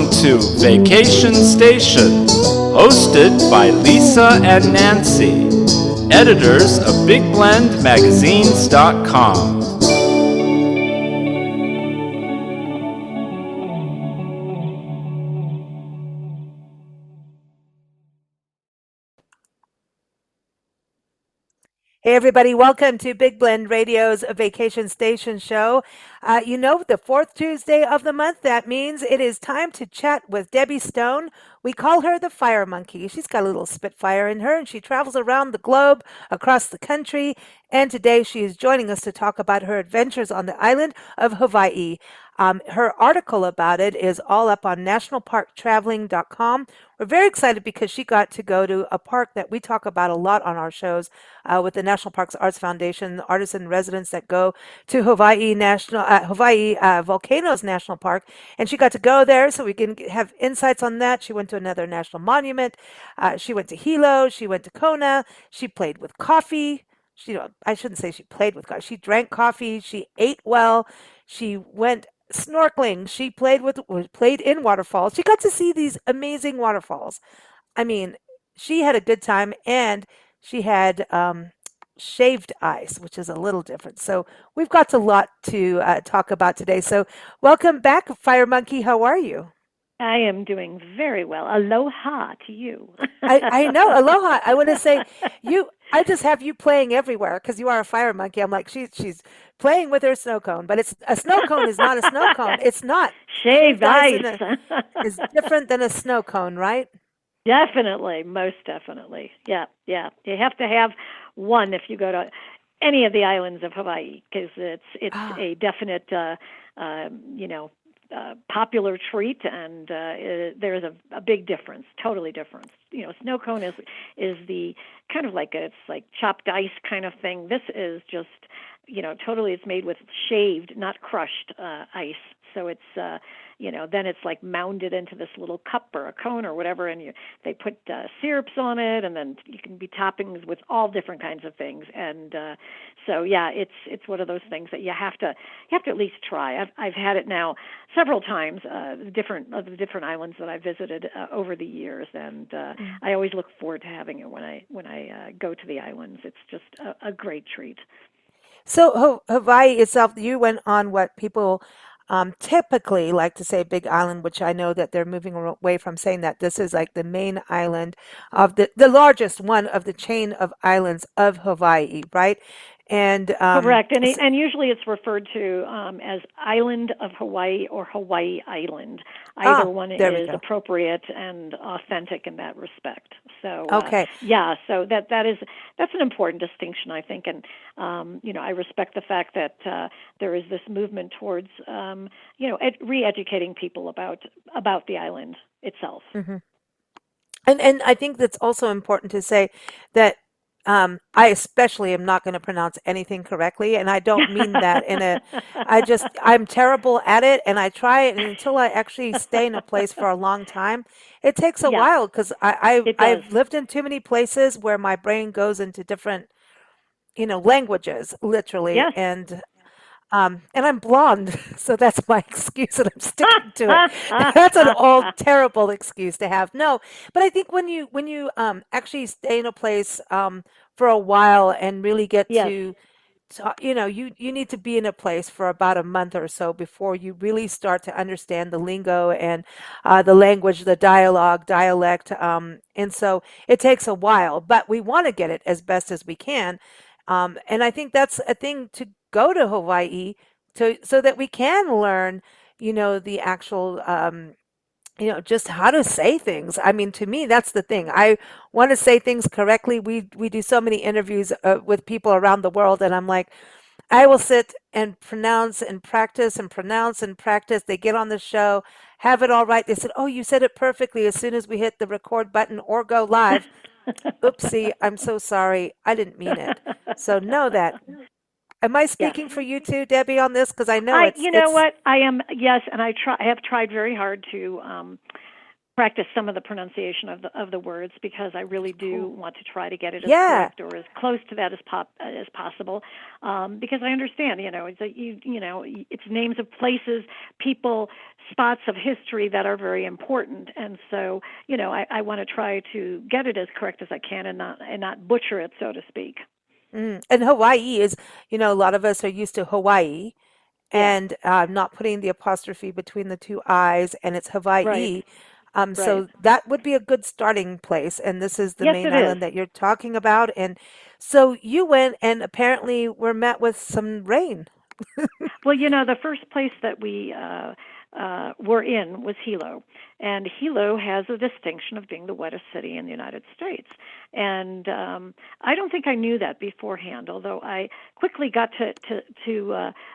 Welcome to Vacation Station, hosted by Lisa and Nancy, editors of BigBlendMagazines.com. Hey, everybody, welcome to Big Blend Radio's Vacation Station Show. The fourth Tuesday of the month, that means it is time to chat with Debbie Stone. We call her the Fire Monkey. She's got a little Spitfire in her, and she travels around the globe, across the country. And today she is joining us to talk about her adventures on the island of Hawaii. Her article about it is all up on nationalparktraveling.com. We're very excited because she got to go to a park that we talk about a lot on our shows with the National Parks Arts Foundation, artists in residence that go to Hawaii Volcanoes National Park, and she got to go there so we can have insights on that. She went to another national monument. She went to Hilo. She went to Kona. She played with coffee. I shouldn't say she played with coffee. She drank coffee. She ate well. She went snorkeling. She played in waterfalls. She got to see these amazing waterfalls. I mean, she had a good time, and she had shaved ice, which is a little different. So we've got a lot to talk about today. So welcome back, Fire Monkey. How are you? I am doing very well. Aloha to you. I know. Aloha. I want to say you. I just have you playing everywhere because you are a fire monkey. I'm like she's playing with her snow cone, but it's a snow cone is not a snow cone. It's not. Shaved ice. Is different than a snow cone, right? Definitely, most definitely. Yeah, yeah. You have to have one if you go to any of the islands of Hawaii because it's a definite, popular treat, and there's a big difference, totally difference. Snow cone is the kind of it's like chopped ice kind of thing. This is just, totally it's made with shaved, not crushed ice. So it's, then it's like mounded into this little cup or a cone or whatever, and they put syrups on it, and then you can be toppings with all different kinds of things. And so yeah, it's one of those things that you have to at least try. I've had it now several times, the different islands that I visited over the years, and I always look forward to having it when I go to the islands. It's just a great treat. So Hawaii itself, you went on what people typically like to say Big Island, which I know that they're moving away from saying that this is like the main island of the largest one of the chain of islands of Hawaii, right? And Correct, and usually it's referred to as Island of Hawaii or Hawaii Island. Either one there we is go. appropriate and authentic in that respect. So Okay. yeah, so that's an important distinction, I think, and I respect the fact that there is this movement towards re-educating people about the island itself. hmm And I think that's also important to say that I especially am not going to pronounce anything correctly, and I don't mean that in a. I'm terrible at it, and I try it, and until I actually stay in a place for a long time, it takes a Yeah, while because it does. I've lived in too many places where my brain goes into different, languages, literally, Yes. and I'm blonde, so that's my excuse, and I'm sticking to it. That's an old, terrible excuse to have. No, but I think when you actually stay in a place for a while and really get Yes. you need to be in a place for about a month or so before you really start to understand the lingo and the language, the dialect, and so it takes a while, but we want to get it as best as we can. And I think that's a thing to go to Hawaii to so that we can learn, the actual just how to say things. I mean, to me, that's the thing. I want to say things correctly. We do so many interviews with people around the world, and I'm like, I will sit and pronounce and practice and pronounce and practice. They get on the show, have it all right. They said, "Oh, you said it perfectly." As soon as we hit the record button or go live, oopsie, I'm so sorry. I didn't mean it. So know that. Am I Yes. speaking for you too, Debbie, on this? Because I know I, it's you know it's what, I am, yes, and I have tried very hard to practice some of the pronunciation of the words, because I really do want to try to get it as Yeah. correct or as close to that as possible. Because I understand, it's it's names of places, people, spots of history that are very important, and so I want to try to get it as correct as I can and not butcher it, so to speak. And Hawaii is, a lot of us are used to Hawaii Yeah, and not putting the apostrophe between the two I's, and it's right, Hawaii. right. So that would be a good starting place. And this is the Yes, main it is. island that you're talking about. And so you went and apparently were met with some rain. Well, the first place that we were in was Hilo, and Hilo has a distinction of being the wettest city in the United States. And I don't think I knew that beforehand, although I quickly got to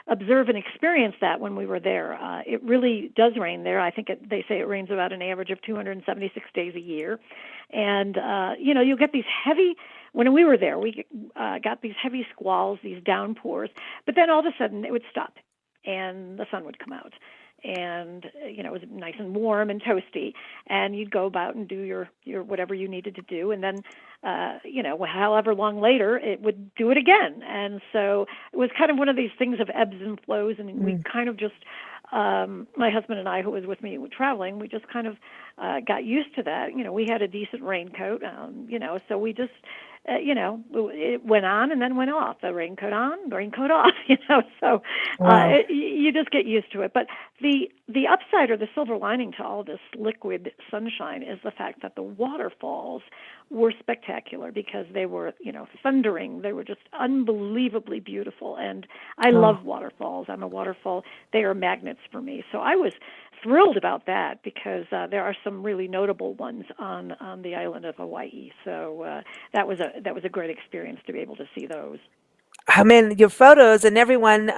observe and experience that when we were there. It really does rain there. I think they say it rains about an average of 276 days a year, and you'll get these heavy. When we were there, we got these heavy squalls, these downpours, but then all of a sudden it would stop and the sun would come out. And it was nice and warm and toasty, and you'd go about and do your whatever you needed to do, and then however long later it would do it again. And so it was kind of one of these things of ebbs and flows, and we kind of just my husband and I, who was with me traveling, we just kind of got used to that. We had a decent raincoat, so we just it went on and then went off. The raincoat on, the raincoat off. So Wow. you just get used to it. But the upside or the silver lining to all this liquid sunshine is the fact that the waterfalls were spectacular, because they were, thundering. They were just unbelievably beautiful, and I Oh. love waterfalls. I'm a waterfall. They are magnets for me. So I was thrilled about that, because there are some really notable ones on the island of Hawaii. So that was a great experience to be able to see those. I mean, your photos and everyone,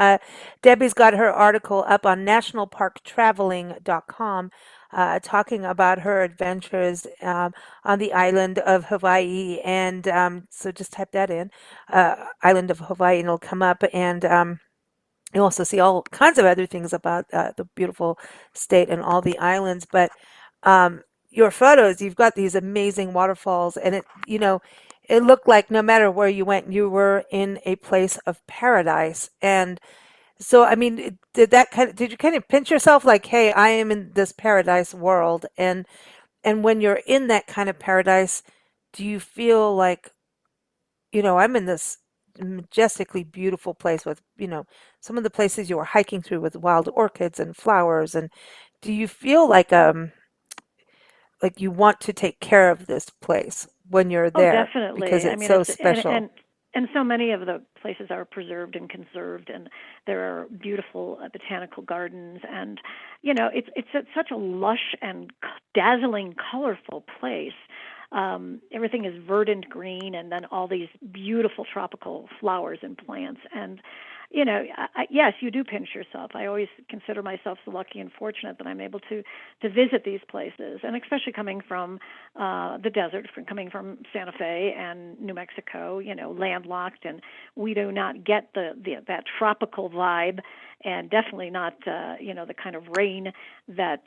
Debbie's got her article up on nationalparktraveling.com talking about her adventures on the island of Hawaii. And so just type that in, island of Hawaii, and it'll come up. And you also see all kinds of other things about the beautiful state and all the islands. But your photos, you've got these amazing waterfalls, and it looked like no matter where you went, you were in a place of paradise. And so, I mean, did you kind of pinch yourself like, hey, I am in this paradise world? And when you're in that kind of paradise, do you feel like, I'm in this majestically beautiful place with, some of the places you were hiking through with wild orchids and flowers. And do you feel like you want to take care of this place when you're Oh, there because definitely. I it's mean, so it's special? and so many of the places are preserved and conserved, and there are beautiful botanical gardens, and such a lush and dazzling, colorful place. Everything is verdant green, and then all these beautiful tropical flowers and plants. And yes, you do pinch yourself. I always consider myself so lucky and fortunate that I'm able to visit these places, and especially coming from the desert, coming from Santa Fe and New Mexico, landlocked, and we do not get that tropical vibe, and definitely not the kind of rain that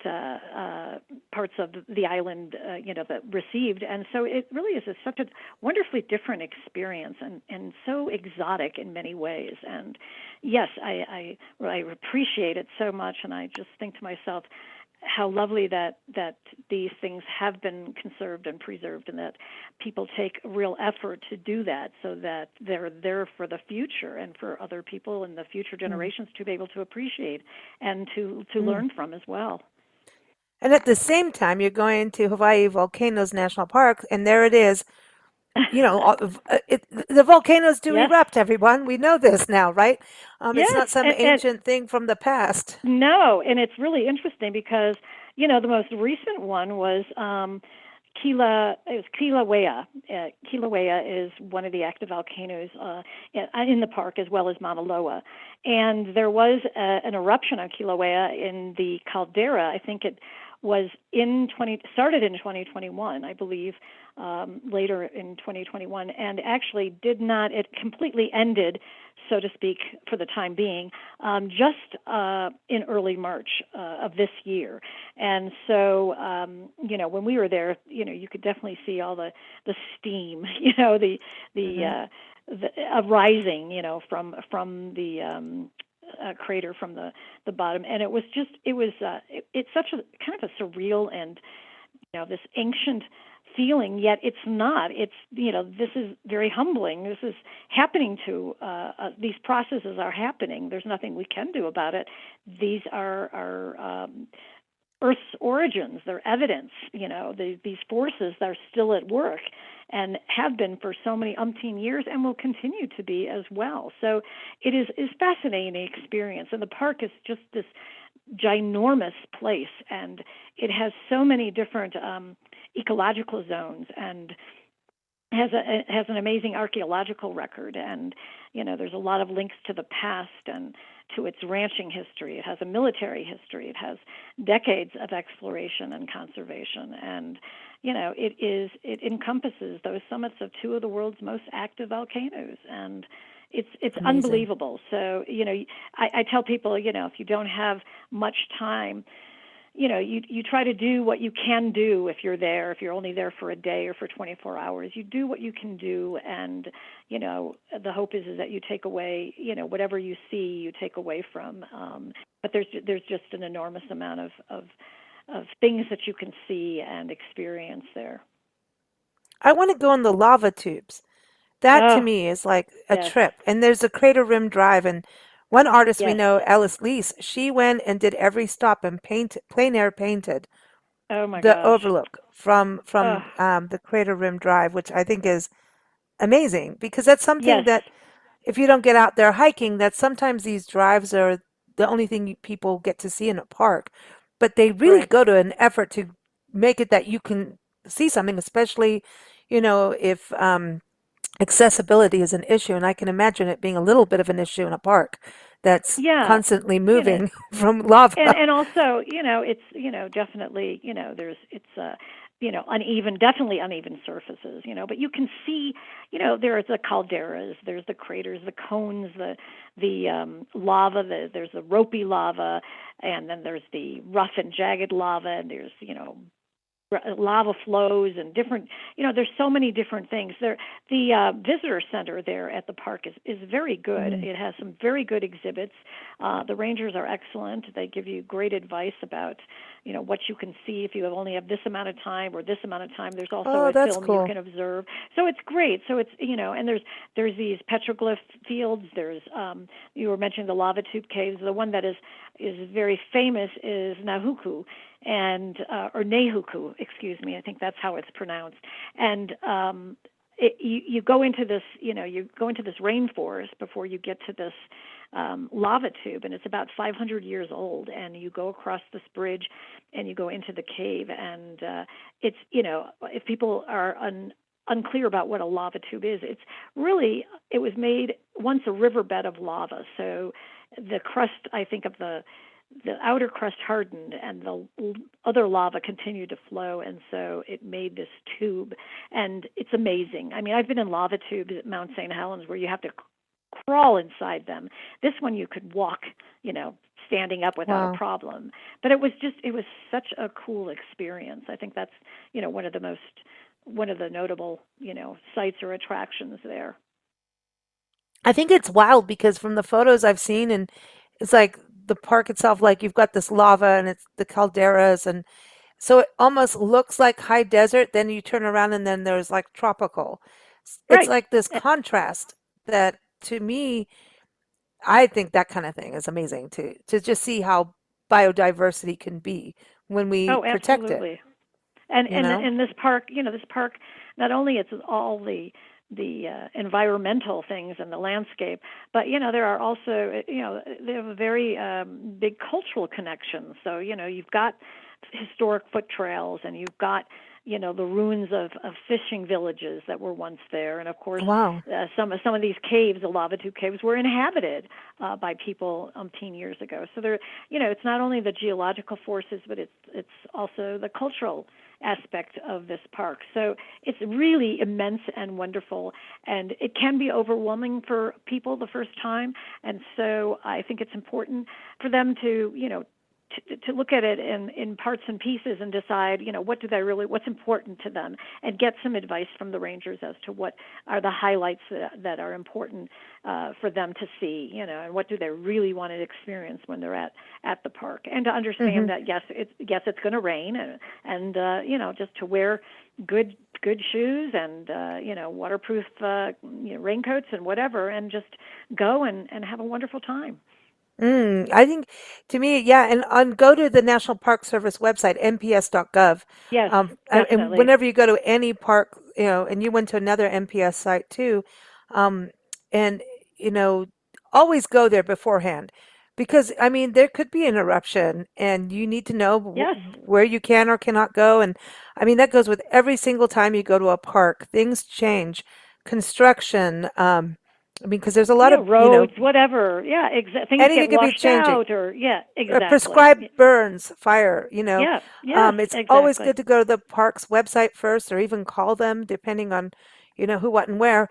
parts of the island that received. And so it really is such a wonderfully different experience, and so exotic in many ways. And yes, I appreciate it so much, and I just think to myself how lovely that these things have been conserved and preserved, and that people take real effort to do that, so that they're there for the future and for other people in the future Mm, generations to be able to appreciate and to mm. learn from as well. And at the same time, you're going to Hawaii Volcanoes National Park, and there it is. The volcanoes do Yes. erupt, everyone. We know this now, right? It's Yes, not some and ancient thing from the past. no, and it's really interesting because the most recent one was It was Kilauea. Kilauea is one of the active volcanoes in the park, as well as Mauna Loa. And there was an eruption on Kilauea in the caldera. I think it was started in 2021, I believe, later in 2021, and actually did not. It completely ended, so to speak, for the time being, just in early March of this year. And so, when we were there, you could definitely see all the steam, the rising, from the crater from the bottom, and it's such a kind of a surreal and this ancient feeling, yet it's not. It's this is very humbling. This is happening to these processes are happening. There's nothing we can do about it. These are Earth's origins. They're evidence. These forces that are still at work and have been for so many umpteen years and will continue to be as well. So it is fascinating experience. And the park is just this ginormous place, and it has so many different ecological zones, and has an amazing archaeological record, and there's a lot of links to the past and to its ranching history. It has a military history. It has decades of exploration and conservation, and it encompasses those summits of two of the world's most active volcanoes, and it's unbelievable. So I tell people, if you don't have much time, you try to do what you can do if you're there. If you're only there for a day or for 24 hours, you do what you can do, and the hope is that you take away, whatever you see, you take away from. But there's just an enormous amount of things that you can see and experience there. I want to go on the lava tubes. That to Oh, me is like a yes, trip. And there's a Crater Rim Drive, and one artist we yes. know, Alice Lease, she went and did every stop and plein air painted Oh my the gosh. overlook from Oh, the Crater Rim Drive, which I think is amazing because that's something yes, that if you don't get out there hiking, that sometimes these drives are the only thing people get to see in a park. But they really right. go to an effort to make it that you can see something, especially, if accessibility is an issue. And I can imagine it being a little bit of an issue in a park that's Yeah, constantly you know, moving from lava. and also, it's definitely, there's it's definitely uneven surfaces, but you can see, there's the calderas, there's the craters, the cones, the lava, there's the ropey lava, and then there's the rough and jagged lava, and there's lava flows and different, there's so many different things there. The visitor center there at the park is very good. Mhm. It has some very good exhibits. The rangers are excellent. They give you great advice about what you can see if you only have this amount of time or this amount of time. There's also Oh, a that's film you cool. can observe, so it's great. So it's and there's these petroglyph fields. There's you were mentioning the lava tube caves. The one that is very famous is Nahuku, and or Nehuku, excuse me. I think that's how it's pronounced. And you go into this, you go into this rainforest before you get to this lava tube, and it's about 500 years old. And you go across this bridge, and you go into the cave, and it's if people are unclear about what a lava tube is, it was made once a riverbed of lava. So the crust, I think, of the outer crust hardened, and the other lava continued to flow, and so it made this tube, and it's amazing. I mean, I've been in lava tubes at Mount St. Helens where you have to crawl inside them. This one you could walk, standing up without a Wow. problem. But it was such a cool experience. I think that's, one of the notable, sites or attractions there. I think it's wild because from the photos I've seen, and it's like the park itself, like you've got this lava and it's the calderas, and so it almost looks like high desert. Then you turn around and then there's like tropical. It's Right. like this contrast that to me, I think that kind of thing is amazing to just see how biodiversity can be when we Oh, protect it, absolutely. And you and know? and this park, not only it's all the environmental things and the landscape, but there are also they have a very big cultural connection. So you've got historic foot trails, and you've got the ruins of fishing villages that were once there. And of course, Wow. some of these caves, the lava tube caves, were inhabited by people umpteen years ago. So it's not only the geological forces, but it's also the cultural aspect of this park. So it's really immense and wonderful, and it can be overwhelming for people the first time. And so I think it's important for them to look at it in parts and pieces and decide, what's important to them, and get some advice from the rangers as to what are the highlights that are important for them to see, and what do they really want to experience when they're at the park, and to understand that yes, it's going to rain, and just to wear good shoes and waterproof raincoats and whatever, and just go and have a wonderful time. I think to me, yeah, and go to the National Park Service website, nps.gov. Yes, And definitely. whenever you go to any park, and you went to another NPS site too, um, and you know, always go there beforehand, because I mean there could be an eruption, and you need to know Yes. where you can or cannot go. And I mean that goes with every single time you go to a park. Things change, construction. I mean, because there's a lot Yeah, of, roads, whatever. Yeah, things anything get could be washed changing. out, or yeah, exactly. Prescribed burns, fire. Yeah, yes, It's always exactly. good to go to the park's website first, or even call them, depending on, who, what, and where.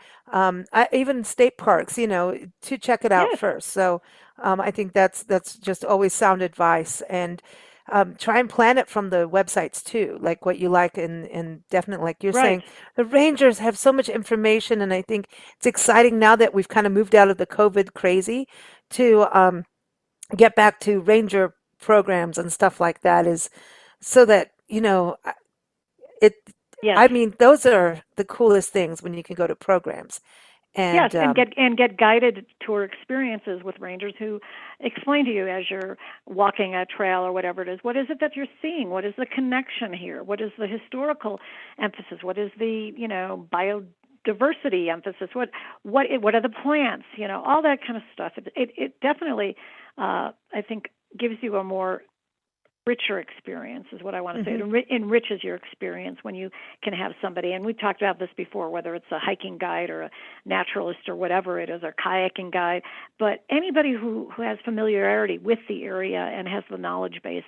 Even state parks, to check it out Yes, first. So I think that's just always sound advice, and try and plan it from the websites too, like what you like, and definitely, like you're right. saying, the rangers have so much information, and I think it's exciting now that we've kind of moved out of the COVID crazy to get back to ranger programs and stuff like that, is so that it Yes. I mean those are the coolest things when you can go to programs. Yes, And and get guided tour experiences with rangers who explain to you as you're walking a trail or whatever it is. What is it that you're seeing? What is the connection here? What is the historical emphasis? What is the biodiversity emphasis? What are the plants? All that kind of stuff. It definitely I think gives you a more richer experience, is what I want to say. It mhm. enriches your experience when you can have somebody, and we've talked about this before, whether it's a hiking guide or a naturalist or whatever it is, or kayaking guide, but anybody who has familiarity with the area and has the knowledge base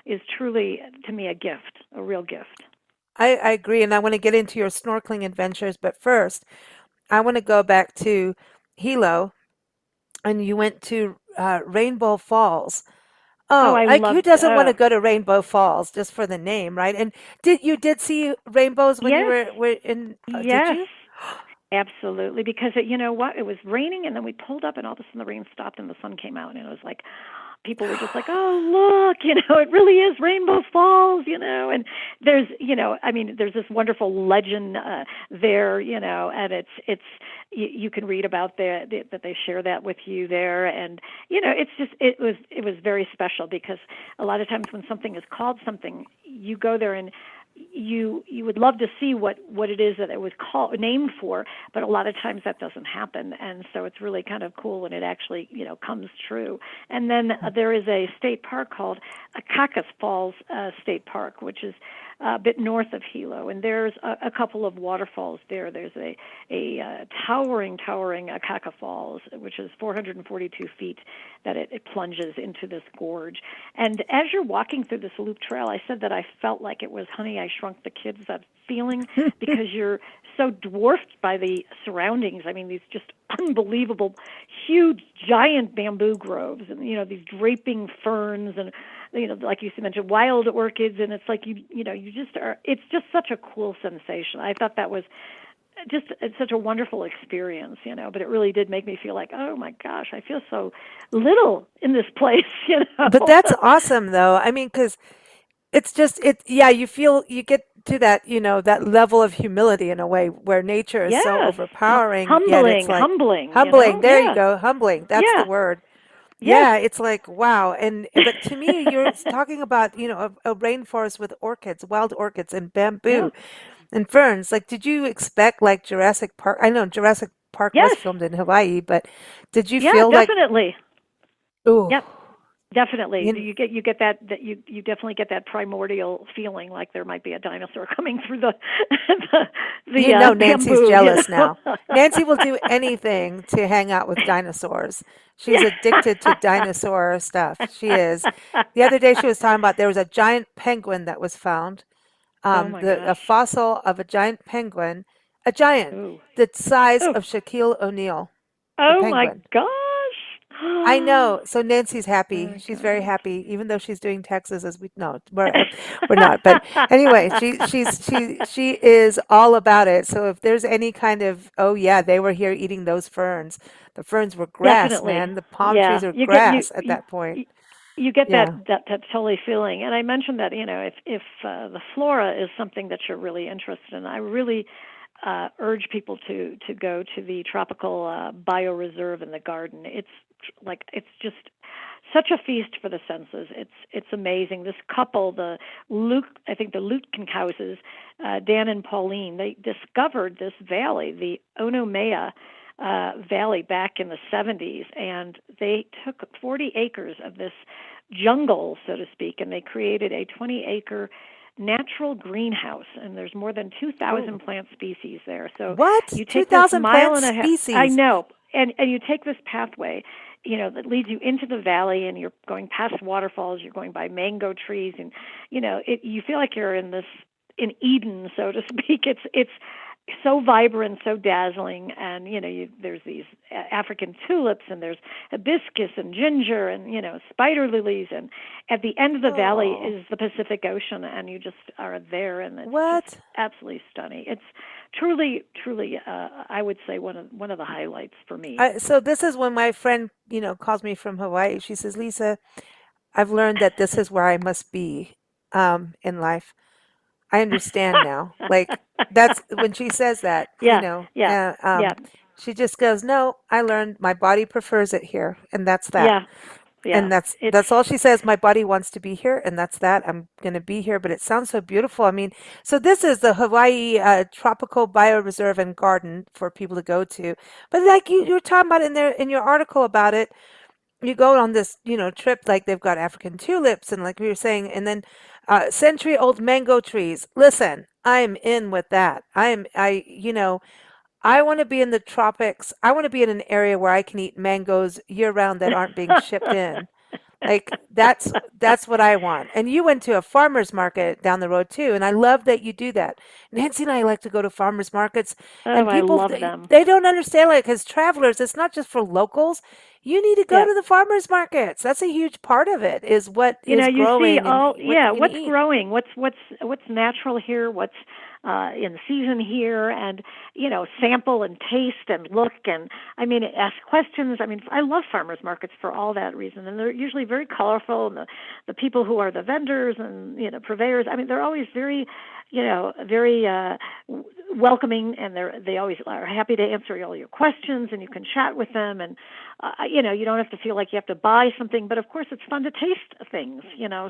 is truly, to me, a gift, a real gift. I agree, and I want to get into your snorkeling adventures, but first I want to go back to Hilo, and you went to Rainbow Falls. Oh, Oh, I like who loved, doesn't want to go to Rainbow Falls just for the name, right? And did see rainbows when you yes, were in? Did yes. you? Absolutely, because you know what? It was raining, and then we pulled up, and all of a sudden the rain stopped, and the sun came out, and it was like people were just like, "Oh, look, it really is Rainbow Falls," And I mean, there's this wonderful legend there, and you can read about that they share that with you there, and it was very special, because a lot of times when something is called something, you go there and you would love to see what it is that it was called named for, but a lot of times that doesn't happen, and so it's really kind of cool when it actually comes true. And then there is a state park called Cactus Falls State Park, which is a bit north of Hilo, and there's a couple of waterfalls there. There's a towering Akaka Falls, which is 442 feet that it plunges into this gorge. And as you're walking through this loop trail, I said that I felt like it was Honey, I Shrunk the Kids, that feeling, because you're so dwarfed by the surroundings. I mean, these just unbelievable, huge, giant bamboo groves, and these draping ferns, and like you mentioned, wild orchids, and it's like you just are. It's just such a cool sensation. I thought that was just it's such a wonderful experience, but it really did make me feel like, oh my gosh, I feel so little in this place. But that's awesome, though. I mean, because it's just yeah, you get to that, that level of humility in a way where nature is so Yes, overpowering, yet it's humbling, like humbling, humbling. There you yeah, go, humbling. That's the yeah, word. yes, Yeah, it's like wow. And but to me, you're talking about, a rainforest with orchids, wild orchids and yeah, bamboo and ferns. Like, did you expect like Jurassic Park? I know Jurassic Park was yes, filmed in Hawaii, but did you yeah, feel like, definitely, ooh, yep. Definitely, You, you get that you definitely get that primordial feeling like there might be a dinosaur coming through the the you know Nancy's bamboo. jealous now. Nancy will do anything to hang out with dinosaurs. She's addicted to dinosaur stuff. She is. The other day she was talking about there was a giant penguin that was found. Oh my A gosh. fossil of a giant penguin, a giant, Ooh. the size Ooh. of Shaquille O'Neal, the Oh my penguin. gosh. I know. So Nancy's Oh happy. my She's very gosh. happy, even though she's doing Texas as we no, we're not. But anyway, she is all about it. So if there's any kind of oh yeah, they were here eating those ferns. The ferns were grass, Definitely. man. The palm trees Yeah. are You get grass at that point. you you get Yeah. that totally feeling. And I mentioned that, if the flora is something that you're really interested in, I really urge people to go to the tropical bioreserve in the garden. It's just such a feast for the senses. It's amazing. This couple, I think the Lutkenhauses, Dan and Pauline, they discovered this valley, the Onomea Valley, back in the 70s, and they took 40 acres of this jungle, so to speak, and they created a 20-acre natural greenhouse, and there's more than 2,000 Oh, plant species there. So what? you take this 2,000 mile plant and a half. I species. know. And you take this pathway, that leads you into the valley, and you're going past waterfalls, you're going by mango trees, and you feel like you're in Eden, so to speak. It's so vibrant, so dazzling, and there's these African tulips, and there's hibiscus and ginger, and spider lilies, and at the end of the valley Oh, is the Pacific Ocean, and you just are there, and it's just what? absolutely stunning. It's truly, I would say one of the highlights for me. So this is when my friend, calls me from Hawaii. She says, Lisa, I've learned that this is where I must be in life. I understand now. Like that's when she says that, Yeah, yeah, yeah, she just goes, "No, I learned my body prefers it here, and that's that." yeah, yeah. And It's that's all she says. My body wants to be here, and that's that. I'm gonna be here, but it sounds so beautiful. I mean, so this is the Hawaii Tropical Bioreserve and Garden for people to go to. But like you were talking about in there in your article about it, you go on this, trip, like they've got African tulips and like we were saying, and then century-old mango trees. Listen, I'm in with that. I want to be in the tropics. I want to be in an area where I can eat mangoes year round that aren't being shipped in. Like that's what I want. And you went to a farmer's market down the road too, and I love that you do that. Nancy and I like to go to farmers markets, oh, and I people love them. they don't understand like as travelers, it's not just for locals. You need to go Yeah. to the farmers markets. That's a huge part of it. Is what is You see growing and all, what yeah, you can what's eat. growing, what's natural here, what's in season here, and sample and taste and look, and I mean, ask questions. I mean, I love farmers markets for all that reason, and they're usually very colorful, and the people who are the vendors and purveyors, I mean, they're always very very welcoming, and they always are happy to answer all your questions, and you can chat with them, and you don't have to feel like you have to buy something, but of course it's fun to taste things,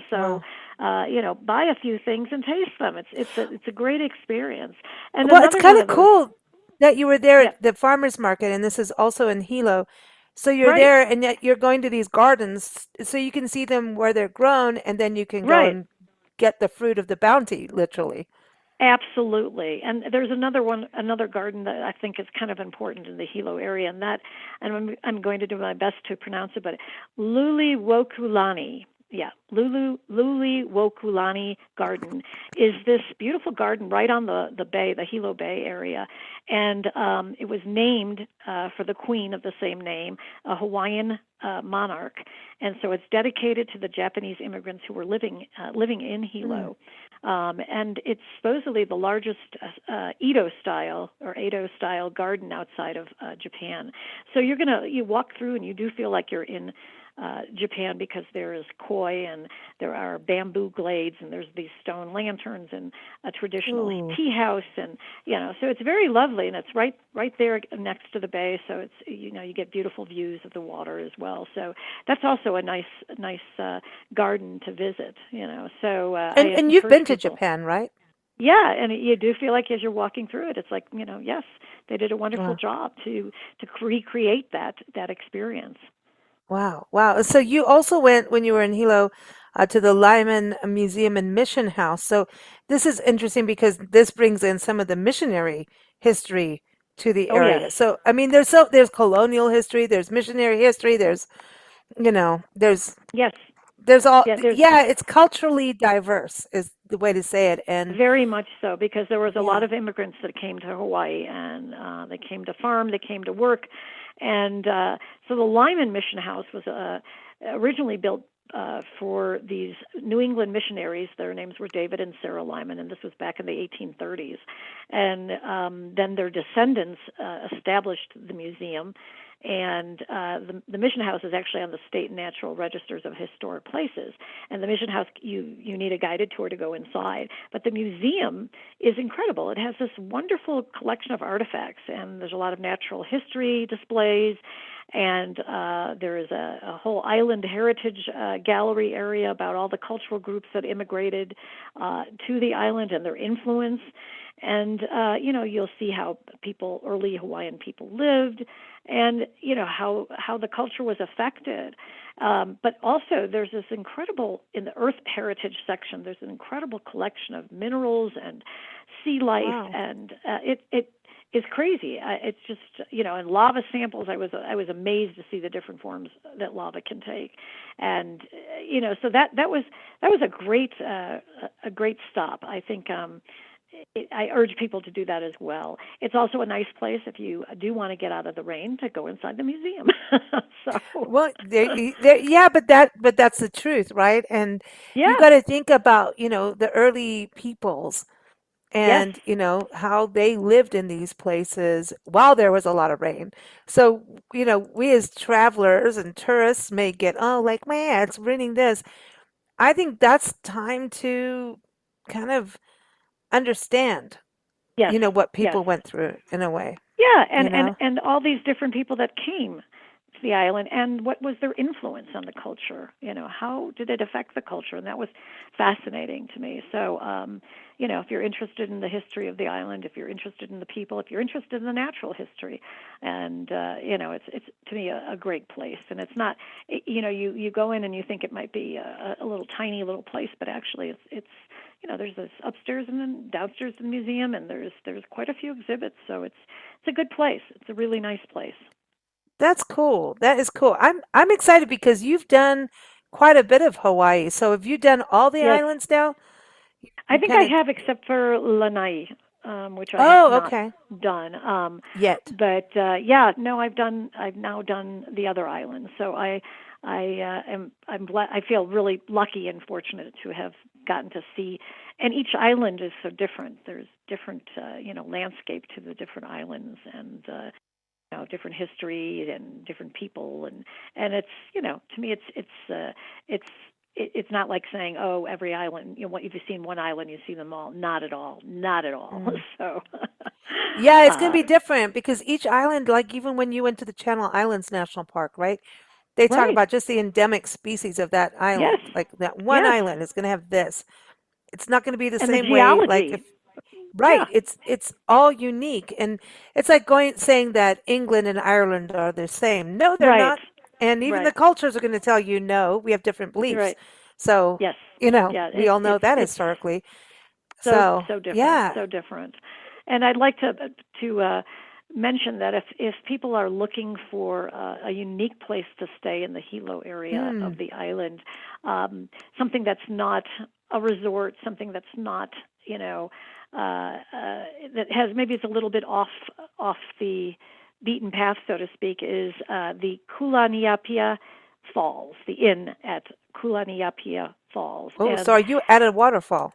so Wow. buy a few things and taste them. It's a great experience. And Well, it's another kind one of of those. cool that you were there Yeah, at the farmers market, and this is also in Hilo. So you're right, there, and yet you're going to these gardens, so you can see them where they're grown, and then you can go right. and get the fruit of the bounty, literally. Absolutely. And there's another garden that I think is kind of important in the Hilo area, and I'm going to do my best to pronounce it, but Luli Wokulani. Yeah, Luli Wokulani Garden is this beautiful garden right on the bay, the Hilo Bay area, and it was named for the queen of the same name, a Hawaiian monarch, and so it's dedicated to the Japanese immigrants who were living in Mm. Hilo. And it's supposedly the largest Edo style garden outside of Japan. So you walk through and you do feel like you're in Japan, because there is koi, and there are bamboo glades, and there's these stone lanterns, and a traditional Ooh. tea house, and so it's very lovely, and it's right there next to the bay, so it's you get beautiful views of the water as well. So that's also a nice garden to visit. So I And you've encourage been to people. Japan, right? Yeah, and you do feel like as you're walking through it, it's like, yes, they did a wonderful Wow. job to recreate that experience. Wow, wow. So you also went when you were in Hilo to the Lyman Museum and Mission House. So this is interesting because this brings in some of the missionary history to the Oh yes, area. So I mean, there's colonial history, there's missionary history, there's you know, yes, there's all yeah. There's yeah, it's culturally diverse is the way to say it. And very much so, because there was a lot yeah, of immigrants that came to Hawaii, and they came to farm, they came to work, and so the Lyman Mission House was originally built for these New England missionaries. Their names were David and Sarah Lyman, and this was back in the 1830s. And then their descendants established the museum, and the mission house is actually on the state natural registers of historic places. And the mission house, you need a guided tour to go inside, but the museum is incredible. It has this wonderful collection of artifacts, and there's a lot of natural history displays, and there is a whole island heritage gallery area about all the cultural groups that immigrated to the island and their influence. And you'll see how early Hawaiian people lived, and how the culture was affected. But also, there's this incredible, in the Earth Heritage section, there's an incredible collection of minerals and sea life, wow. and it is crazy. It's just, and lava samples. I was amazed to see the different forms that lava can take, and so that was a great stop. I think. I urge people to do that as well. It's also a nice place if you do want to get out of the rain to go inside the museum. So, Well, yeah, but that's the truth, right? And you yeah, got to think about, the early peoples yes, and, how they lived in these places while there was a lot of rain. So, we as travelers and tourists may get, oh, like, man, it's raining this. I think that's time to kind of understand, yes, what yes. people went through in a way, Yeah, you and know? and all these different people that came to the island, and what was their influence on the culture? How did it affect the culture? And that was fascinating to me. So, if you're interested in the history of the island, if you're interested in the people, if you're interested in the natural history, and it's to me a great place. And it's not, you go in and you think it might be a little tiny little place, but actually it's there's this upstairs and then downstairs in the museum, and there's quite a few exhibits. So it's a good place. It's a really nice place. That's cool. That is cool. I'm excited because you've done quite a bit of Hawaii. So have you done all the Yes, islands now? I You think I kind of have, except for Lanai, which I have Oh, not okay. done. Yet. But yeah, no, I've now done the other islands. So I feel really lucky and fortunate to have gotten to see. And each island is so different. There's different landscape to the different islands, and different history and different people, and it's to me it's it's not like saying, oh, every island, what, if you've seen one island you see them all. Not at all, not at all. Mm. So Yeah, it's going to uh be different because each island, like even when you went to the Channel Islands National Park, right? They talk right, about just the endemic species of that yes, island. Like that one yes, island is going to have this. It's not going to be the and the same way like geology, if right, yeah, it's all unique and it's like going saying that England and Ireland are the same. No, they're right, not. And even the right, cultures are going to tell you no, we have different beliefs. right, So, yes, yeah, we all know that it's historically. so So, so different, yeah. so different. And I'd like to mention that if people are looking for a unique place to stay in the Hilo area of Mm, the island, something that's not a resort, something that's not that has, maybe it's a little bit off the beaten path, so to speak, is the Kulaniapia Falls, the inn at Kulaniapia Falls. oh, so And are you at a waterfall?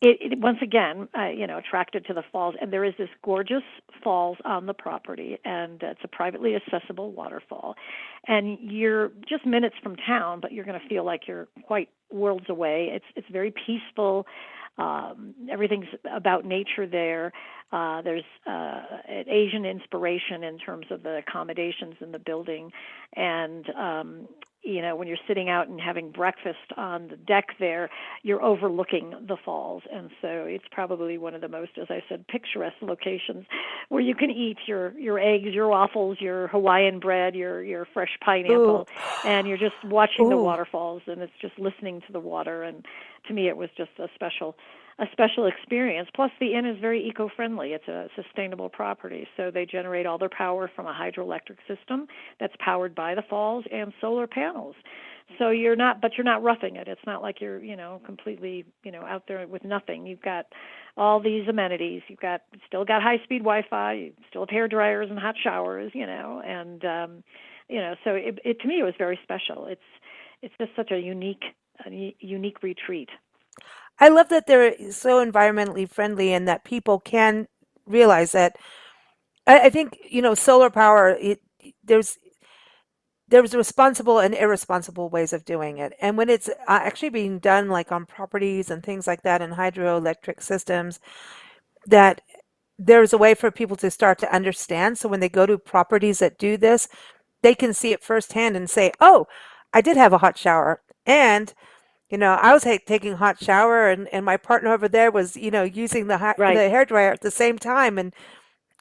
it once again, attracted to the falls, and there is this gorgeous falls on the property, and it's a privately accessible waterfall, and you're just minutes from town, but you're going to feel like you're quite worlds away. It's very peaceful. Everything's about nature there. There's an Asian inspiration in terms of the accommodations in the building, and when you're sitting out and having breakfast on the deck there, you're overlooking the falls. And so it's probably one of the most, as I said, picturesque locations where you can eat your eggs, your waffles, your Hawaiian bread, your fresh Ooh, pineapple, and you're just watching the ooh. waterfalls, and it's just listening to the water. And to me, it was just a special experience. Plus, the inn is very eco-friendly. It's a sustainable property, so they generate all their power from a hydroelectric system that's powered by the falls and solar panels. So but you're not roughing it. It's not like you're, completely, out there with nothing. You've got all these amenities. Still got high-speed Wi-Fi. You still have hair dryers and hot showers, and so it to me it was very special. It's just such a unique retreat. I love that they're so environmentally friendly and that people can realize that. I think, solar power, there's there's responsible and irresponsible ways of doing it. And when it's actually being done like on properties and things like that in hydroelectric systems, that there's a way for people to start to understand. So when they go to properties that do this, they can see it firsthand and say, "Oh, I did have a hot shower." And I was taking a hot shower, and my partner over there was, using Right, the hair dryer at the same time, and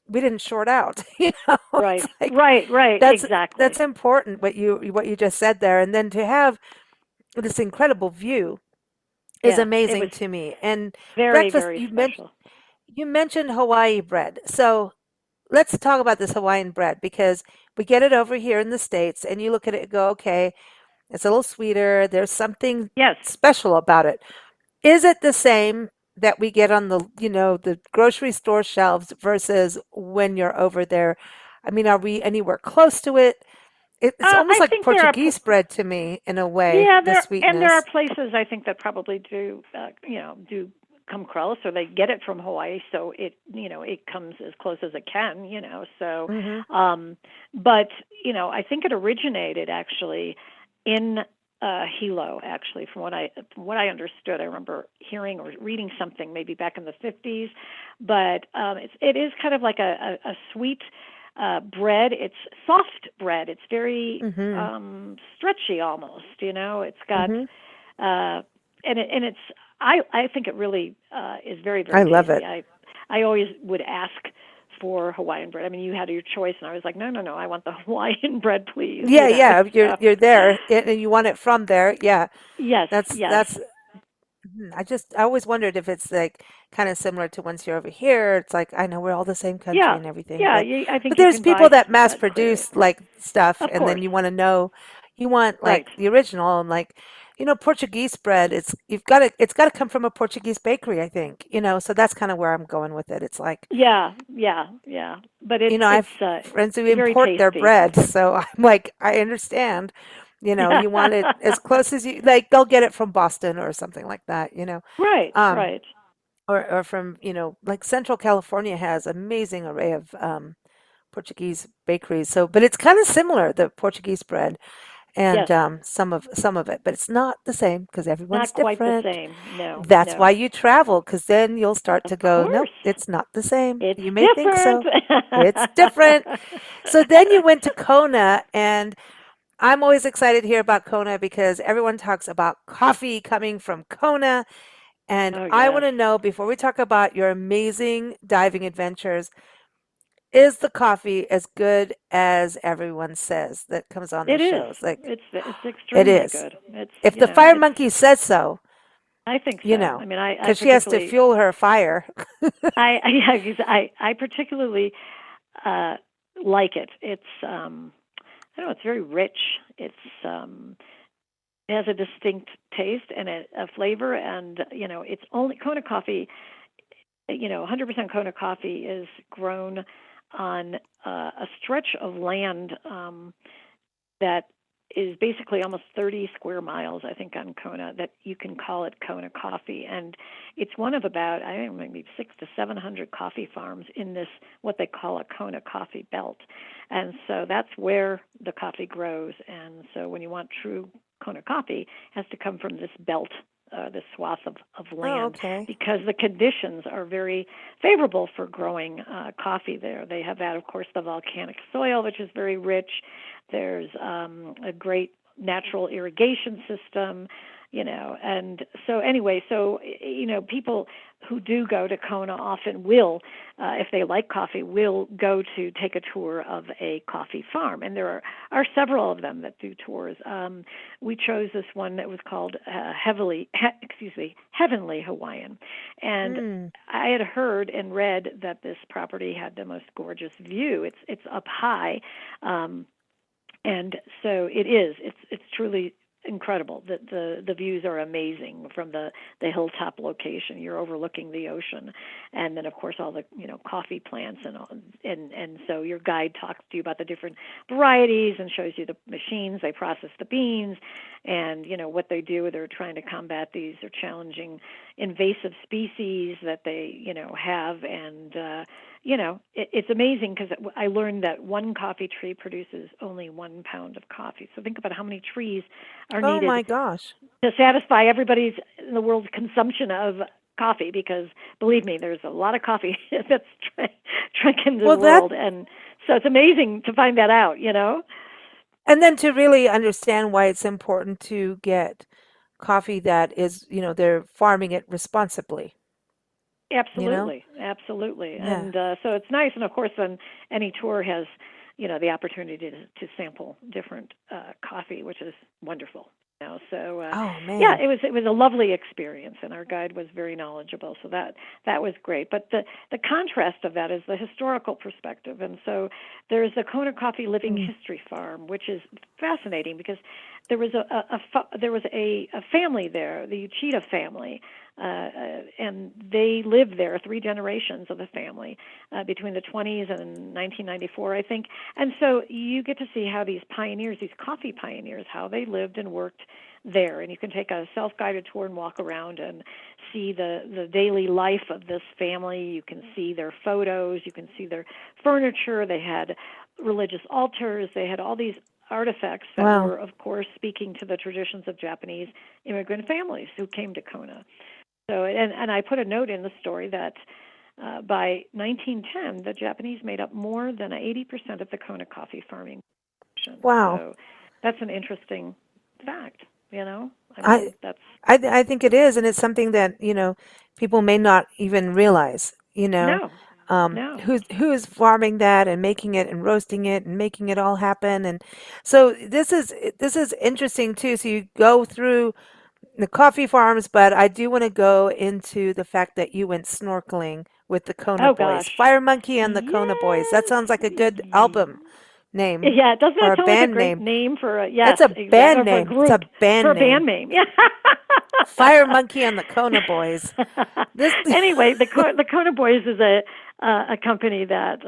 we didn't short out. right, It's like right, that's exactly. important what you just said there, and then to have this incredible view is Yeah, it amazing was to me. And very, breakfast, very special. you mentioned Hawaii bread, so let's talk about this Hawaiian bread because we get it over here in the States, and you look at it and go, okay, it's a little sweeter. There's something Yes. special about it. Is it the same that we get on the grocery store shelves versus when you're over there? I mean, are we anywhere close to it? It's almost I like think there are Portuguese bread to me in a way, Yeah, the there are sweetness. places I think that probably do come close, or they get it from Hawaii, so it comes as close as it can, So, Mhm. um, but I think it originated actually in Hilo. Actually, from what I understood, I remember hearing or reading something maybe back in the 50s, but it is kind of like a sweet bread. It's soft bread. It's very Mhm. stretchy almost. It's got Mhm. and it's I think it really is very, I very love tasty. it. I always would ask for Hawaiian bread. I mean, you had your choice, and I was like, no, no, no, I want the Hawaiian bread, please. Yeah, yeah, you're So you're there and you want it from there. Yeah. yes, That's yes, that's I always wondered if it's like kind of similar to once you're over here. It's like I know we're all the same country yeah, and everything, yeah. but I but think you there's can people buy that mass bread clearly. produce like stuff Of and then course, you want to know you want right. like the original and like Portuguese bread, it's got to come from a Portuguese bakery, I think. So that's kind of where I'm going with it. It's like, Yeah, yeah, yeah. But I have it's friends who very import their tasty. bread, so I'm like, I understand. You want it as close as you like. They'll get it from Boston or something like that. Right, Um, right. or from like Central California has amazing array of Portuguese bakeries. So, but it's kind of similar, the Portuguese bread and Yes, some of it, but it's not the same because everyone's not quite the different. same. No, That's why no. you travel, because then you'll start Of to go, nope, course. it's not the same. It's You may think different. so. It's different. So then you went to Kona, and I'm always excited to hear about Kona because everyone talks about coffee coming from Kona. And Oh, I yes. want to know before we talk about your amazing diving adventures, is the coffee as good as everyone says that comes on the It is. shows? Like, It's it extremely is. good. It's, If you the know, fire it's monkey says so, I think so. I mean, I because she has to particularly fuel her fire. yeah, I particularly uh like it. It's I don't know, it's very rich. It's it has a distinct taste and a flavor, and it's only Kona coffee. 100% Kona coffee is grown on a stretch of land that is basically almost 30 square miles, I think, on Kona, that you can call it Kona coffee. And it's one of about, I don't know, maybe 600 to 700 coffee farms in this, what they call a Kona coffee belt. And so that's where the coffee grows. And so when you want true Kona coffee, it has to come from this belt, this swath of Oh, land, okay. because the conditions are very favorable for growing coffee there. They have that, of course, the volcanic soil, which is very rich. There's a great natural irrigation system, and so anyway, so people who do go to Kona often will, if they like coffee, will go to take a tour of a coffee farm, and there are several of them that do tours. We chose this one that was called Heavenly Hawaiian, and I had heard and read that this property had the most gorgeous view. It's up high, and so it is. It's truly incredible. The views are amazing from the hilltop location. You're overlooking the ocean, and then of course all the coffee plants and so your guide talks to you about the different varieties and shows you the machines they process the beans, and what they do. They're trying to combat these or challenging invasive species that they have, and it's amazing because I learned that one coffee tree produces only 1 pound of coffee. So think about how many trees are Oh needed my gosh. to satisfy everybody's in the world's consumption of coffee. Because believe me, there's a lot of coffee that's drinking the world, and so it's amazing to find that out. And then to really understand why it's important to get coffee that is, they're farming it responsibly. Absolutely. Yeah. And so it's nice. And of course, then any tour has, the opportunity to sample different coffee, which is wonderful. So Oh man. yeah, it was a lovely experience, and our guide was very knowledgeable. So that was great. But the contrast of that is the historical perspective. And so there's the Kona Coffee Living History Farm, which is fascinating because there was a family there, the Uchida family. And they lived there, 3 generations of the family, between the 20s and 1994, I think. And so you get to see how these pioneers, these coffee pioneers, how they lived and worked there. And you can take a self-guided tour and walk around and see the daily life of this family. You can see their photos. You can see their furniture. They had religious altars. They had all these artifacts that were, of course, speaking to the traditions of Japanese immigrant families who came to Kona. So, and I put a note in the story that by 1910, the Japanese made up more than 80% of the Kona coffee farming production. Wow. So that's an interesting fact, I think it is, and it's something that people may not even realize. No. Who's farming that and making it and roasting it and making it all happen. And so this is interesting too. So you go through the coffee farms, but I do want to go into the fact that you went snorkeling with the Kona Oh, Boys. gosh. Fire Monkey and the Kona Boys. That sounds like a good album name Yeah, doesn't or that a sound like a band great name. name for It's a band or for a name. It's group, a band for a name. band name. Yeah. Fire Monkey and the Kona Boys. This Anyway, the Kona Boys is a company that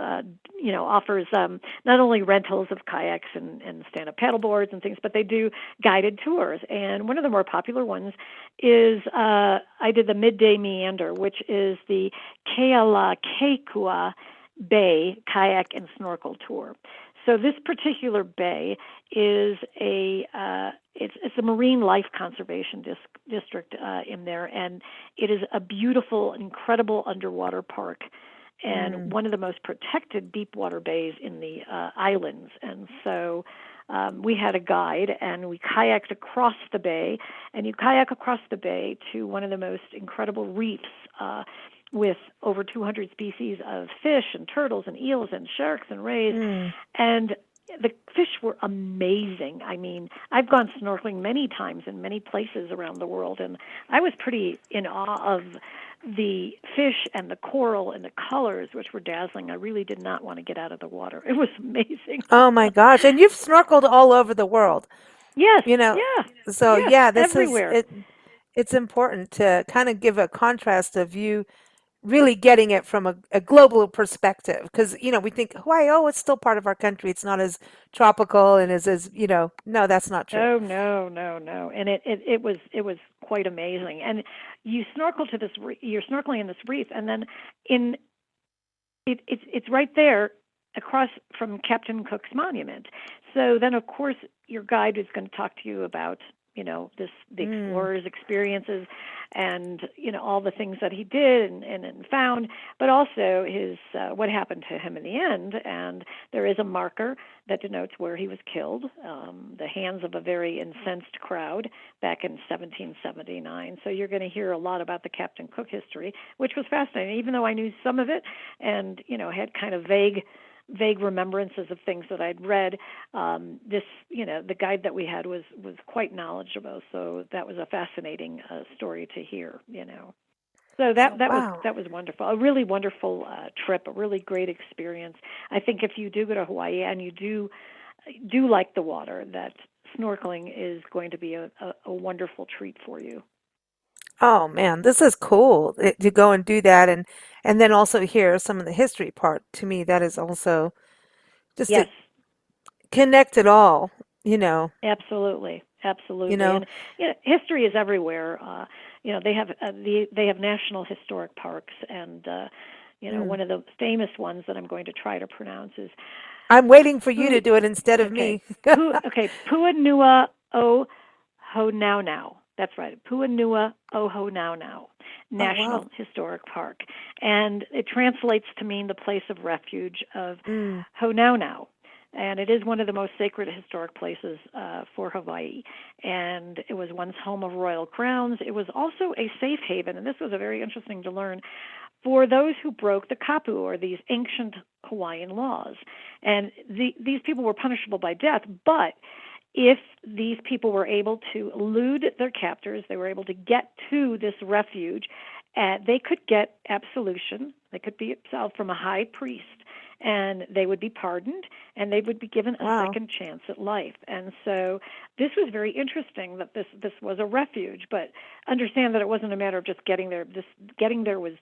offers not only rentals of kayaks and stand-up paddle boards and things, but they do guided tours. And one of the more popular ones is I did the Midday Meander, which is the Kealakekua Bay kayak and snorkel tour. So this particular bay is it's a marine life conservation district in there, and it is a beautiful, incredible underwater park, and one of the most protected deep water bays in the islands. And so we had a guide, and we kayaked across the bay, and you kayak across the bay to one of the most incredible reefs with over 200 species of fish and turtles and eels and sharks and rays. And the fish were amazing. I mean, I've gone snorkeling many times in many places around the world, and I was pretty in awe of the fish and the coral and the colors, which were dazzling. I really did not want to get out of the water. It was amazing. Oh my gosh. And you've snorkeled all over the world. Yes. So Yes, this everywhere. is it's important to kind of give a contrast of you really getting it from a global perspective, because we think Hawaii, oh, it's still part of our country, it's not as tropical and as no, that's not true. Oh no, and it was quite amazing. And you snorkel to this, you're snorkeling in this reef, and then it's right there across from Captain Cook's monument. So then, of course, your guide is going to talk to you about the explorer's experiences, and all the things that he did and found, but also his what happened to him in the end. And there is a marker that denotes where he was killed, the hands of a very incensed crowd back in 1779. So you're going to hear a lot about the Captain Cook history, which was fascinating, even though I knew some of it and had kind of vague remembrances of things that I'd read. The guide that we had was quite knowledgeable, so that was a fascinating story to hear. So that Wow. was wonderful, a really wonderful trip, a really great experience. I think if you do go to Hawaii and you do like the water, that snorkeling is going to be a wonderful treat for you. Oh man, this is cool to go and do that, and then also hear some of the history part. To me, that is also just to Yes, connect it all, you know, absolutely, you absolutely, know. and history is everywhere. They have they have national historic parks, and Mm. one of the famous ones that I'm going to try to pronounce is I'm waiting for you to Pu. do it instead of Okay, me. Puanua o Honaunau. That's right, Puanua o Honaunau Oh wow. National Historic Park, and it translates to mean the place of refuge of Mm. Honaunau. And it is one of the most sacred historic places for Hawaii. And it was once home of royal crowns. It was also a safe haven, and this was a very interesting to learn, for those who broke the kapu, or these ancient Hawaiian laws. And these people were punishable by death, but if these people were able to elude their captors, they were able to get to this refuge, they could get absolution. They could be absolved from a high priest, and they would be pardoned, and they would be given a Wow. second chance at life. And so this was very interesting that this was a refuge, but understand that it wasn't a matter of just getting there. This getting there was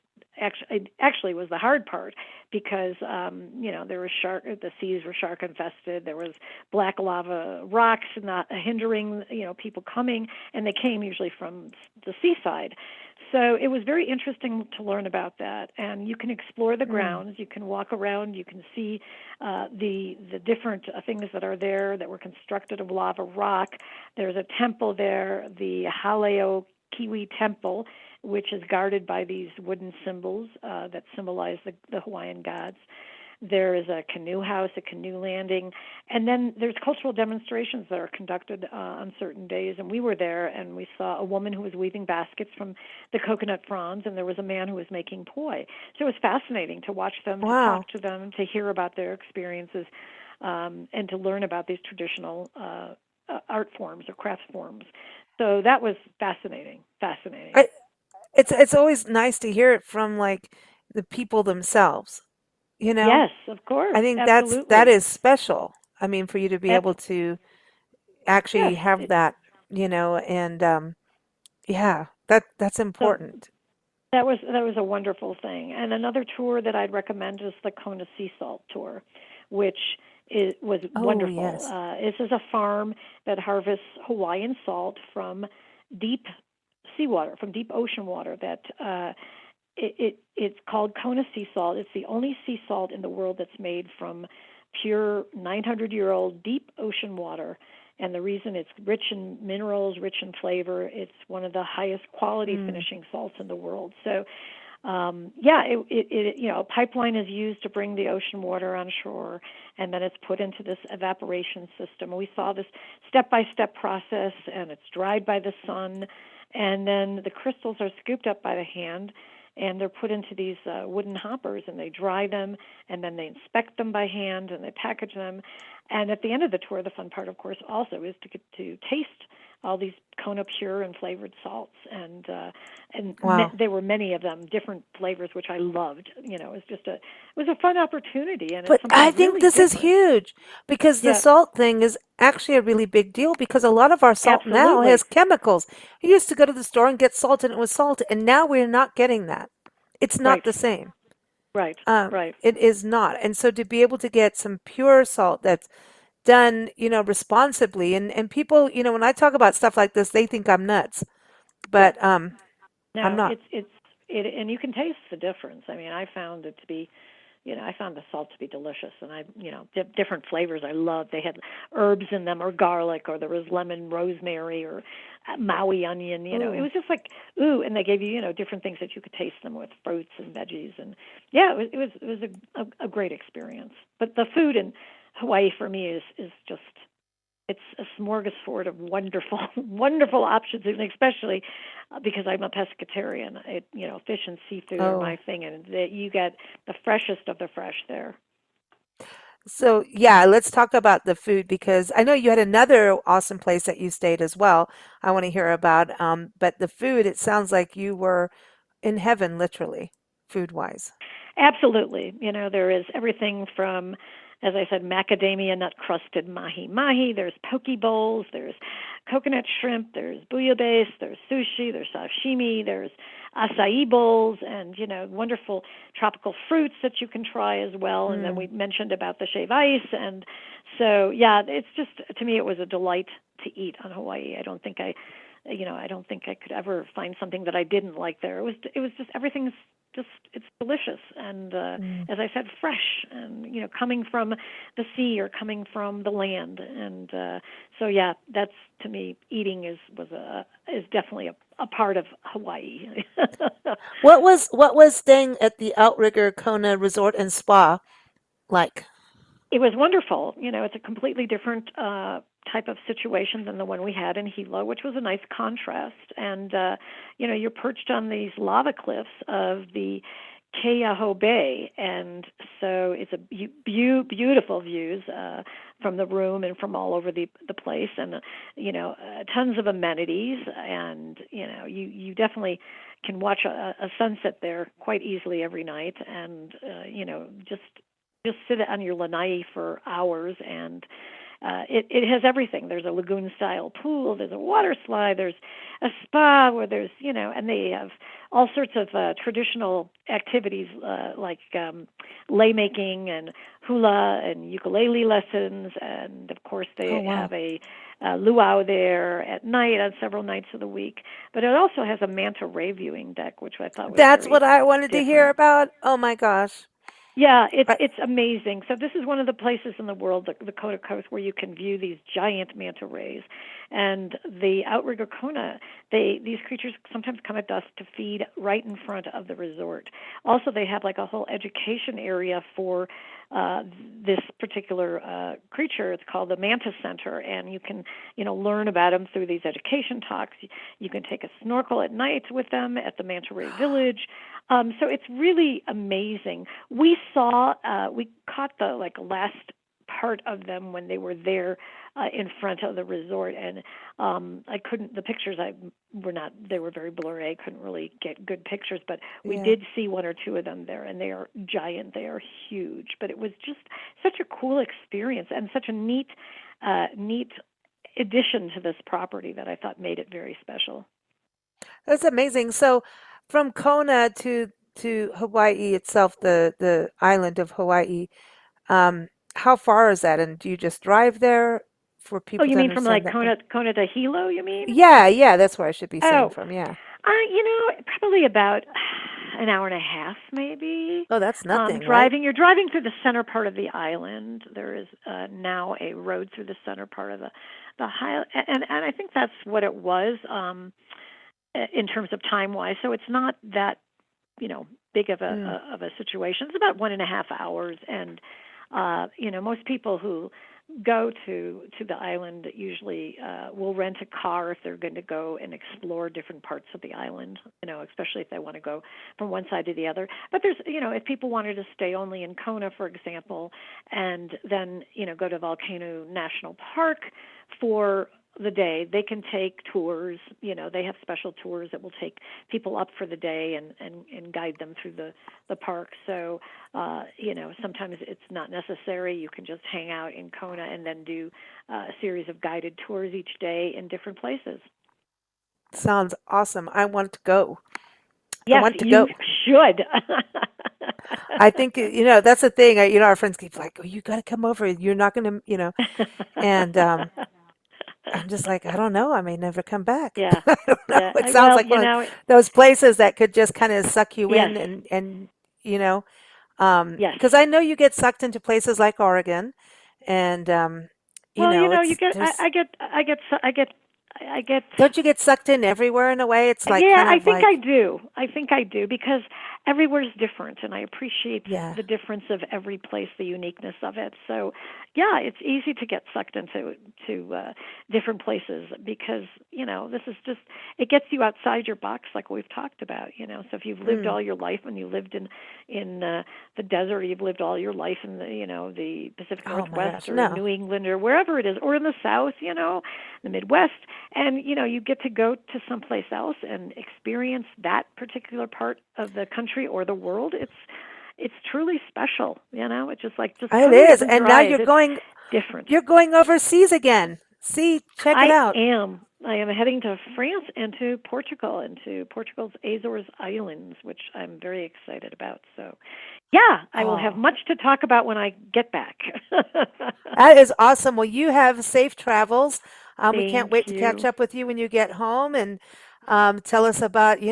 actually was the hard part, because there was the seas were shark infested. There was black lava rocks not hindering people coming, and they came usually from the seaside. So it was very interesting to learn about that, and you can explore the Mm. grounds. You can walk around. You can see the different things that are there that were constructed of lava rock. There's a temple there, the Haleo Kiwi Temple, which is guarded by these wooden symbols that symbolize the Hawaiian gods. There is a canoe house, a canoe landing, and then there's cultural demonstrations that are conducted on certain days. And we were there, and we saw a woman who was weaving baskets from the coconut fronds, and there was a man who was making poi. So it was fascinating to watch them, to Wow. talk to them, to hear about their experiences, and to learn about these traditional art forms or craft forms. So that was fascinating, fascinating. I, it's always nice to hear it from like the people themselves, you know? Yes, of course, I think that absolutely. is special. I mean, for you to be able Abs- to actually yes. have that, and yeah, that's So important. that was a wonderful thing. And another tour that I'd recommend is the Kona Sea Salt Tour, which was Oh, wonderful. yes. This is a farm that harvests Hawaiian salt from deep seawater, from deep ocean water. That it's called Kona Sea Salt. It's the only sea salt in the world that's made from pure 900-year-old deep ocean water. And the reason it's rich in minerals, rich in flavor, it's one of the highest quality Mm. finishing salts in the world. So, yeah, a pipeline is used to bring the ocean water on shore, and then it's put into this evaporation system. We saw this step-by-step process, and it's dried by the sun, and then the crystals are scooped up by the hand, and they're put into these wooden hoppers, and they dry them, and then they inspect them by hand, and they package them. And at the end of the tour, the fun part, of course, also is to get to taste all these Kona pure and flavored salts, Wow. there were many of them, different flavors, which I loved. It was a fun opportunity, and it's But I something think really this is different. huge because the Yeah, salt thing is actually a really big deal because a lot of our salt now has absolutely. chemicals. We used to go to the store and get salt and it was salt, and now we're not getting that. It's not Right, the same. right, right. It is not. And so to be able to get some pure salt that's done, responsibly, and people, when I talk about stuff like this, they think I'm nuts, Yeah. but I'm No, not. and you can taste the difference. I mean, I found it to be. I found the salt to be delicious, and different flavors I loved. They had herbs in them, or garlic, or there was lemon, rosemary, or Maui onion. It Ooh. was just like ooh, and they gave you different things that you could taste them with, fruits and veggies, and yeah, it was a great experience. But the food in Hawaii for me is just it's a smorgasbord of wonderful, wonderful options, and especially because I'm a pescatarian. Fish and seafood are Oh. my thing, and that you get the freshest of the fresh there. So, yeah, let's talk about the food because I know you had another awesome place that you stayed as well. I want to hear about. But the food, it sounds like you were in heaven, literally, food wise. Absolutely. There is everything from, as I said, macadamia nut crusted mahi mahi. There's poke bowls. There's coconut shrimp. There's bouillabaisse. There's sushi. There's sashimi. There's acai bowls, and wonderful tropical fruits that you can try as well. And then we Mm. mentioned about the shave ice, and so yeah, it's just to me it was a delight to eat on Hawaii. I don't think I could ever find something that I didn't like there. It was just everything's just it's delicious, and Mm. as I said, fresh, and coming from the sea or coming from the land, and so yeah, that's to me eating is definitely a part of Hawaii. What was staying at the Outrigger Kona Resort and Spa like? It was wonderful. It's a completely different type of situation than the one we had in Hilo, which was a nice contrast. And you're perched on these lava cliffs of the Keaho Bay, and so it's a beautiful views from the room and from all over the place, and tons of amenities, and you definitely can watch a sunset there quite easily every night, and just sit on your lanai for hours, and it has everything. There's a lagoon style pool, there's a water slide, there's a spa where there's and they have all sorts of traditional activities like lei making and hula and ukulele lessons, and of course Oh, they wow. have a luau there at night on several nights of the week. But it also has a manta ray viewing deck, which I thought was That's very what I wanted to hear different. about. Oh my gosh. Yeah, it's I, it's amazing. So this is one of the places in the world, the Kona Coast, where you can view these giant manta rays, and the outrigger Kona. These creatures sometimes come at dusk to feed right in front of the resort. Also, they have like a whole education area for uh, this particular creature. It's called the Manta Center, and you can learn about them through these education talks. You can take a snorkel at night with them at the Manta Ray Village. So it's really amazing. We caught the like last part of them when they were there in front of the resort, and I couldn't. The pictures I were not. They were very blurry. I couldn't really get good pictures, but we yeah. did see one or two of them there, and they are giant. They are huge. But it was just such a cool experience and such a neat addition to this property that I thought made it very special. That's amazing. So, from Kona to Hawaii itself, the island of Hawaii, how far is that? And do you just drive there for Oh, people you to mean from understand like that? Kona to Hilo? You mean? Yeah, yeah, that's where I should be saying Oh, from. Yeah. probably about an hour and a half, maybe. Oh, that's nothing, right? You're driving through the center part of the island. There is now a road through the center part of the high, and I think that's what it was in terms of time wise. So it's not that big of Mm. a situation. It's about 1.5 hours, and most people who go to the island usually will rent a car if they're going to go and explore different parts of the island. Especially if they want to go from one side to the other. But there's if people wanted to stay only in Kona, for example, and then go to Volcano National Park for the day, they can take tours. They have special tours that will take people up for the day and guide them through the park. So sometimes it's not necessary. You can just hang out in Kona and then do a series of guided tours each day in different places. Sounds awesome. I want to go. I Yes, want to you go. should. I think that's the thing. Our friends keep like, "Oh, you got to come over. You're not going to." And I'm just like, I don't know. I may never come back. Yeah, I don't know. yeah. It sounds Well, like one of those places that could just kind of suck you yes. in and you know. Yes. Because I know you get sucked into places like Oregon, and Well, you it's get, there's I get. don't you get sucked in everywhere in a way? It's like Yeah, kind I of think I like do. I think I do because everywhere's different, and I appreciate yeah. the difference of every place, the uniqueness of it. So, yeah, it's easy to get sucked into different places because this is just it gets you outside your box, like we've talked about. So if you've lived Mm. all your life and you lived in the desert, or you've lived all your life in the Pacific Oh my Northwest gosh, or in no. New England or wherever it is, or in the South, the Midwest, and you get to go to someplace else and experience that particular part of the country or the world. It's truly special. It's just It totally is. opens And your now eyes. It's different. you're going overseas again. See, check it I out. am. I am heading to France and to Portugal and to Portugal's Azores Islands, which I'm very excited about. So, yeah, I will have Oh, much to talk about when I get back. that is awesome. Well, you have safe travels. We can't Thank wait to catch you. up with you when you get home and tell us about,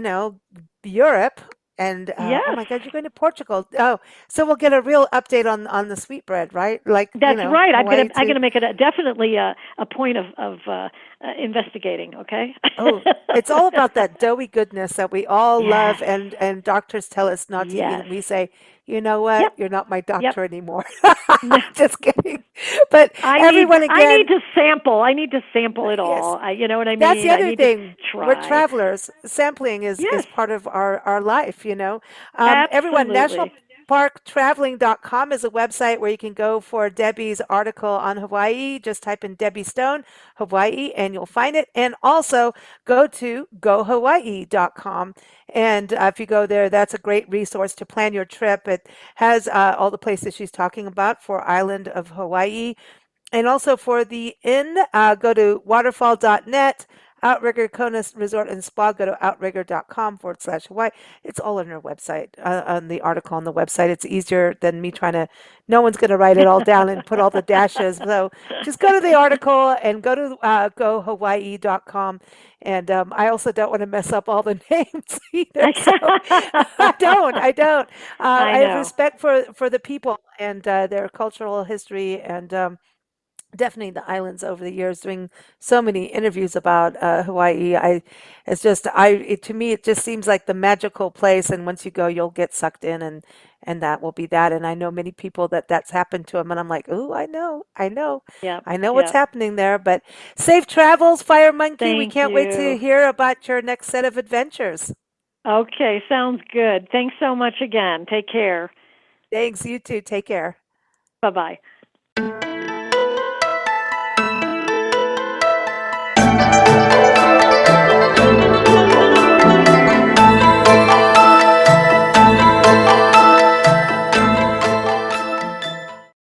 Europe. And oh Yes. my God, you're going to Portugal. Oh, so we'll get a real update on the sweetbread, right? Like, That's right. Hawaii I'm too. gonna make it definitely a point of investigating. Okay. Oh, it's all about that doughy goodness that we all love, Yes. and doctors tell us not to eat, Yes. and we say, you know what? Yep. You're not my Yep. doctor anymore. No, Just kidding. But I need everyone I need again, to sample. I need to sample it yes, all. You know what I that's the mean? I other need to thing. We're try. travelers. Sampling is Yes. part of our life. Everyone, Absolutely. nationalparktraveling.com is a website where you can go for Debbie's article on Hawaii. Just type in Debbie Stone, Hawaii, and you'll find it. And also go to gohawaii.com. And if you go there, that's a great resource to plan your trip. It has all the places she's talking about for island of Hawaii. And also for the inn, go to waterfall.net. Outrigger Kona Resort and Spa, go to outrigger.com/Hawaii. It's all on our website, on the article on the website. It's easier than me trying to, no one's going to write it all down and put all the dashes. So just go to the article and go to gohawaii.com. And I also don't want to mess up all the names either. So I don't. I I have know. respect for the people and their cultural history and definitely the islands over the years doing so many interviews about Hawaii. It's just to me it just seems like the magical place, and once you go you'll get sucked in, and that will be that. And I know many people that's happened to them, and I'm like, oh, Yep. I know what's Yep. happening there. But safe travels, Fire Monkey. We Thank can't wait to you. hear about your next set of adventures. Okay, sounds good. Thanks so much again. Take care. Thanks, you too. Take care. Bye bye.